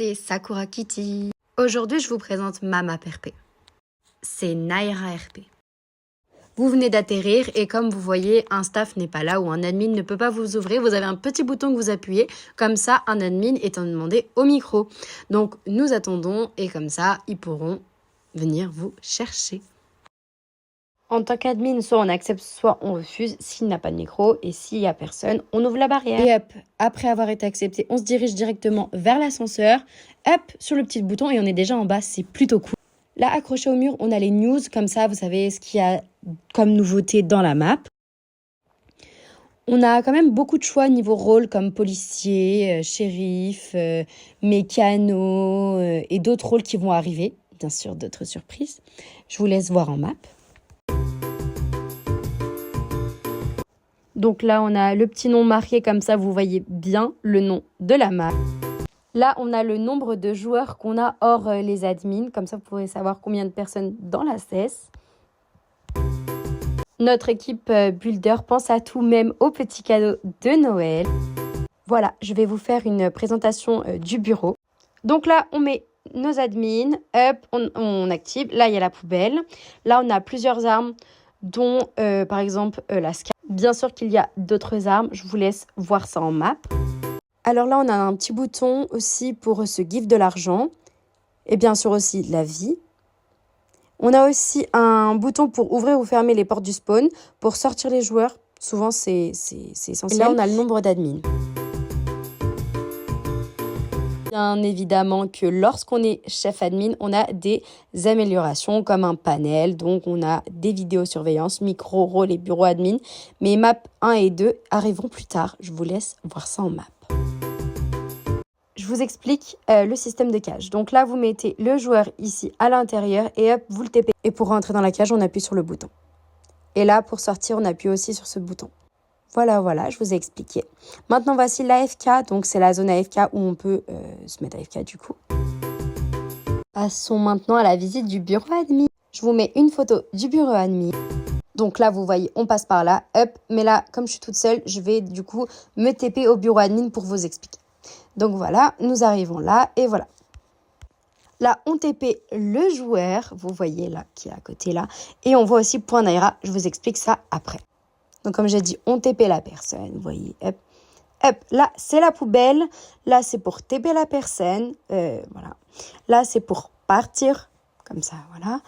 c'est Sakura Kitty. Aujourd'hui, je vous présente ma map RP. C'est Naira RP. Vous venez d'atterrir et comme vous voyez, un staff n'est pas là ou un admin ne peut pas vous ouvrir. Vous avez un petit bouton que vous appuyez. Comme ça, un admin est demandé au micro. Donc, nous attendons et comme ça, ils pourront venir vous chercher. En tant qu'admin, soit on accepte, soit on refuse s'il n'a pas de micro. Et s'il n'y a personne, on ouvre la barrière. Et hop, après avoir été accepté, on se dirige directement vers l'ascenseur. Hop, sur le petit bouton et on est déjà en bas. C'est plutôt cool. Là, accroché au mur, on a les news. Comme ça, vous savez ce qu'il y a comme nouveauté dans la map. On a quand même beaucoup de choix niveau rôle comme policier, shérif, mécano et d'autres rôles qui vont arriver. Bien sûr, d'autres surprises. Je vous laisse voir en map. Donc là, on a le petit nom marqué comme ça, vous voyez bien le nom de la map. Là, on a le nombre de joueurs qu'on a hors les admins. Comme ça, vous pourrez savoir combien de personnes dans la CES. Notre équipe Builder pense à tout, même aux petits cadeaux de Noël. Voilà, je vais vous faire une présentation du bureau. Donc là, on met nos admins. Hop, on active. Là, il y a la poubelle. Là, on a plusieurs armes, dont par exemple la SCAR. Bien sûr qu'il y a d'autres armes. Je vous laisse voir ça en map. Alors là, on a un petit bouton aussi pour ce gif de l'argent. Et bien sûr aussi la vie. On a aussi un bouton pour ouvrir ou fermer les portes du spawn. Pour sortir les joueurs, souvent c'est essentiel. Et là, on a le nombre d'admins. Bien évidemment que lorsqu'on est chef admin, on a des améliorations comme un panel. Donc, on a des vidéosurveillance, micro, rôle et bureau admin. Mais maps 1 et 2 arriveront plus tard. Je vous laisse voir ça en map. Je vous explique le système de cage. Donc là, vous mettez le joueur ici à l'intérieur et hop, vous le TP. Et pour rentrer dans la cage, on appuie sur le bouton. Et là, pour sortir, on appuie aussi sur ce bouton. Voilà, je vous ai expliqué. Maintenant, voici l'AFK. Donc, c'est la zone AFK où on peut se mettre AFK du coup. Passons maintenant à la visite du bureau admin. Je vous mets une photo du bureau admin. Donc là, vous voyez, on passe par là. Hop, mais là, comme je suis toute seule, je vais du coup me TP au bureau admin pour vous expliquer. Donc voilà, nous arrivons là et voilà. Là, on TP le joueur, vous voyez là, qui est à côté là. Et on voit aussi point Naira, je vous explique ça après. Donc comme j'ai dit, on TP la personne, vous voyez, hop. Hop, là, c'est la poubelle. Là, c'est pour TP la personne, voilà. Là, c'est pour partir, comme ça, voilà.